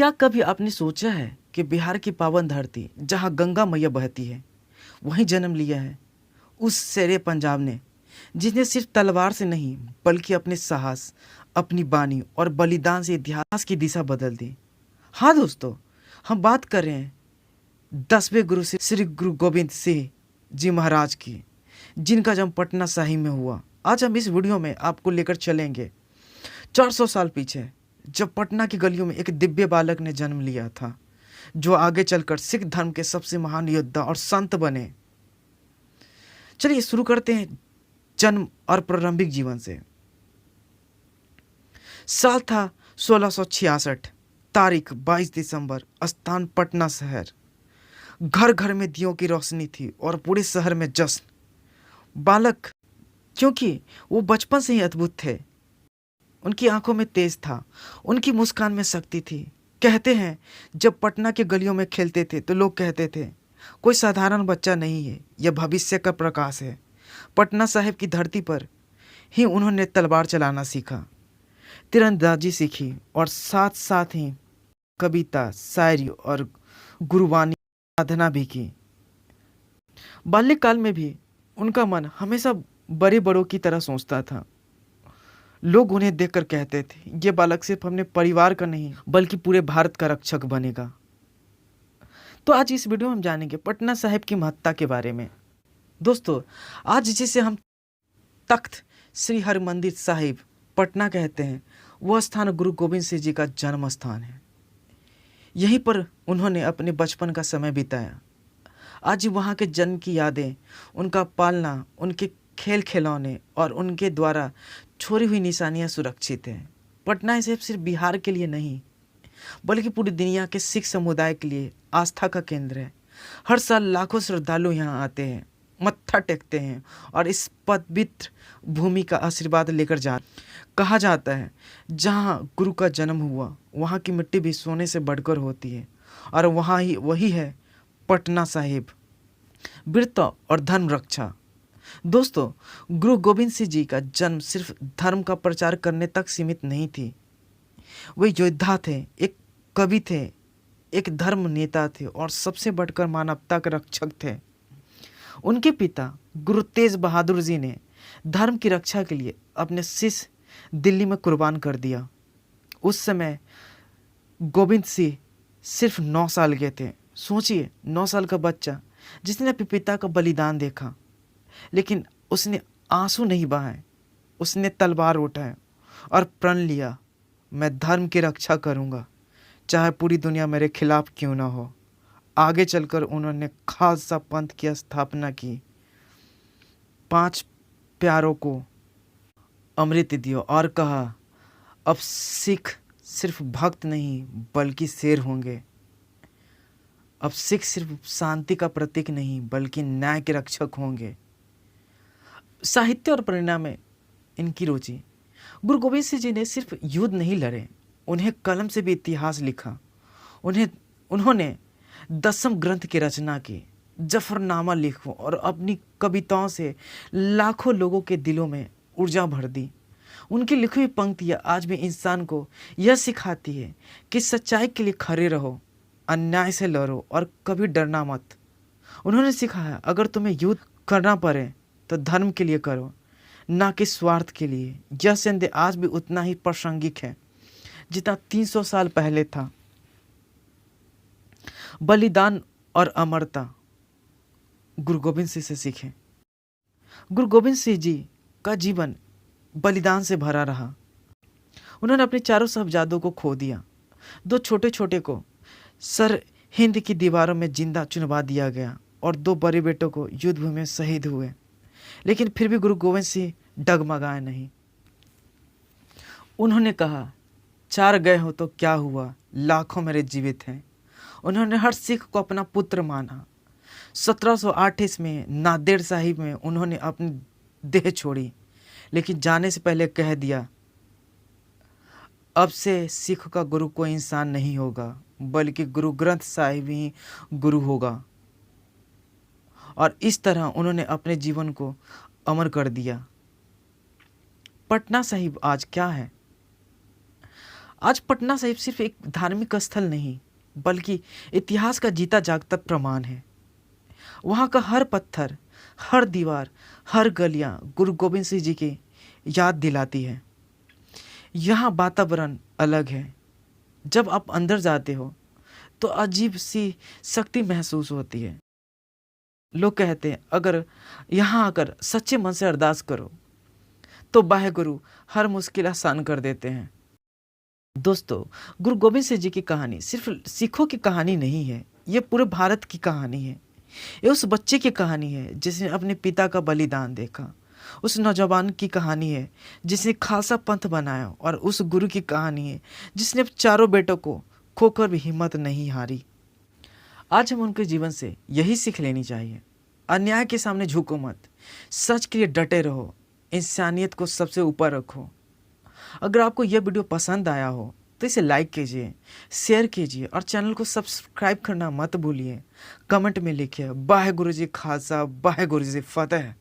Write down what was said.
क्या कभी आपने सोचा है कि बिहार की पावन धरती जहाँ गंगा मैया बहती है वहीं जन्म लिया है उस शेरे पंजाब ने, जिसने सिर्फ तलवार से नहीं बल्कि अपने साहस, अपनी बानी और बलिदान से इतिहास की दिशा बदल दी। हाँ दोस्तों, हम बात कर रहे हैं 10वें गुरु श्री गुरु गोविंद सिंह जी महाराज की, जिनका जन्म पटना साहिब में हुआ। आज हम इस वीडियो में आपको लेकर चलेंगे 400 साल पीछे, जब पटना की गलियों में एक दिव्य बालक ने जन्म लिया था, जो आगे चलकर सिख धर्म के सबसे महान योद्धा और संत बने। चलिए शुरू करते हैं जन्म और प्रारंभिक जीवन से। साल था 1666, तारीख 22 दिसंबर, स्थान पटना शहर। घर घर में दियों की रोशनी थी और पूरे शहर में जश्न। बालक, क्योंकि वो बचपन से ही अद्भुत थे, उनकी आंखों में तेज था, उनकी मुस्कान में शक्ति थी। कहते हैं जब पटना के गलियों में खेलते थे तो लोग कहते थे कोई साधारण बच्चा नहीं है, यह भविष्य का प्रकाश है। पटना साहिब की धरती पर ही उन्होंने तलवार चलाना सीखा, तीरंदाजी सीखी और साथ साथ ही कविता, शायरी और गुरुवाणी साधना भी की। बाल्यकाल में भी उनका मन हमेशा बड़े बड़ों की तरह सोचता था। लोग उन्हें देखकर कहते थे ये बालक सिर्फ अपने परिवार का नहीं बल्कि पूरे भारत का रक्षक बनेगा। तो आज इस वीडियो में हम जानेंगे पटना साहिब की महत्ता के बारे में। दोस्तों, आज जिसे हम तख्त श्री हरमंदिर साहिब पटना कहते हैं, वह स्थान गुरु गोविंद सिंह जी का जन्म स्थान है। यहीं पर उन्होंने अपने बचपन का समय बिताया। आज वहाँ के जन्म की यादें, उनका पालना, उनके खेल खिलौने और उनके द्वारा छोड़ी हुई निशानियाँ सुरक्षित हैं। पटना साहिब सिर्फ बिहार के लिए नहीं बल्कि पूरी दुनिया के सिख समुदाय के लिए आस्था का केंद्र है। हर साल लाखों श्रद्धालु यहाँ आते हैं, मत्था टेकते हैं और इस पवित्र भूमि का आशीर्वाद लेकर कहा जाता है जहाँ गुरु का जन्म हुआ वहाँ की मिट्टी भी सोने से बढ़कर होती है, और वही है पटना साहिब, वीरता और धर्म रक्षा। दोस्तों, गुरु गोविंद सिंह जी का जन्म सिर्फ धर्म का प्रचार करने तक सीमित नहीं थी। वे योद्धा थे, एक कवि थे, एक धर्म नेता थे और सबसे बढ़कर मानवता के रक्षक थे। उनके पिता गुरु तेज बहादुर जी ने धर्म की रक्षा के लिए अपने शीश दिल्ली में कुर्बान कर दिया। उस समय गोविंद सिंह सिर्फ 9 साल के थे। सोचिए, 9 साल का बच्चा जिसने अपने पिता का बलिदान देखा, लेकिन उसने आंसू नहीं बहाए, उसने तलवार उठाए और प्रण लिया, मैं धर्म की रक्षा करूंगा, चाहे पूरी दुनिया मेरे खिलाफ क्यों ना हो। आगे चलकर उन्होंने खालसा पंथ की स्थापना की, 5 प्यारों को अमृत दिया और कहा अब सिख सिर्फ भक्त नहीं बल्कि शेर होंगे। अब सिख सिर्फ शांति का प्रतीक नहीं बल्कि न्याय के रक्षक होंगे। साहित्य और प्रेरणा में इनकी रुचि। गुरु गोविंद सिंह जी ने सिर्फ युद्ध नहीं लड़े, उन्हें कलम से भी इतिहास लिखा। उन्होंने 10वें ग्रंथ की रचना की, जफरनामा लिखा और अपनी कविताओं से लाखों लोगों के दिलों में ऊर्जा भर दी। उनकी लिखी हुई पंक्तियाँ आज भी इंसान को यह सिखाती है कि सच्चाई के लिए खड़े रहो, अन्याय से लड़ो और कभी डरना मत। उन्होंने सिखाया अगर तुम्हें युद्ध करना पड़े तो धर्म के लिए करो, ना कि स्वार्थ के लिए। यह संदेश आज भी उतना ही प्रासंगिक है जितना 300 साल पहले था। बलिदान और अमरता गुरु गोविंद सिंह से सीखें। गुरु गोविंद सिंह जी का जीवन बलिदान से भरा रहा। उन्होंने अपने चारों साहबजादों को खो दिया, 2 छोटे छोटे को सर हिंद की दीवारों में जिंदा चुनवा दिया गया और 2 बड़े बेटों को युद्ध भूमि में शहीद हुए। लेकिन फिर भी गुरु गोविंद सिंह डगमगाए नहीं। उन्होंने कहा 4 गए हो तो क्या हुआ, लाखों मेरे जीवित हैं। उन्होंने हर सिख को अपना पुत्र माना। 1728 में नांदेड़ साहिब में उन्होंने अपनी देह छोड़ी, लेकिन जाने से पहले कह दिया अब से सिख का गुरु कोई इंसान नहीं होगा बल्कि गुरु ग्रंथ साहिब ही गुरु होगा। और इस तरह उन्होंने अपने जीवन को अमर कर दिया। पटना साहिब आज क्या है? आज पटना साहिब सिर्फ एक धार्मिक स्थल नहीं, बल्कि इतिहास का जीता जागता प्रमाण है। वहाँ का हर पत्थर, हर दीवार, हर गलियाँ गुरु गोविंद सिंह जी की याद दिलाती है। यहाँ वातावरण अलग है। जब आप अंदर जाते हो तो अजीब सी शक्ति महसूस होती है। लोग कहते हैं अगर यहाँ आकर सच्चे मन से अरदास करो तो वाहे गुरु हर मुश्किल आसान कर देते हैं। दोस्तों, गुरु गोविंद सिंह जी की कहानी सिर्फ सिखों की कहानी नहीं है, ये पूरे भारत की कहानी है। ये उस बच्चे की कहानी है जिसने अपने पिता का बलिदान देखा, उस नौजवान की कहानी है जिसने खालसा पंथ बनाया, और उस गुरु की कहानी है जिसने चारों बेटों को खोकर भी हिम्मत नहीं हारी। आज हम उनके जीवन से यही सीख लेनी चाहिए। अन्याय के सामने झुको मत, सच के लिए डटे रहो, इंसानियत को सबसे ऊपर रखो। अगर आपको यह वीडियो पसंद आया हो तो इसे लाइक कीजिए, शेयर कीजिए और चैनल को सब्सक्राइब करना मत भूलिए। कमेंट में लिखिए वाहे गुरु जी खालसा, वाहे गुरु जी फतेह।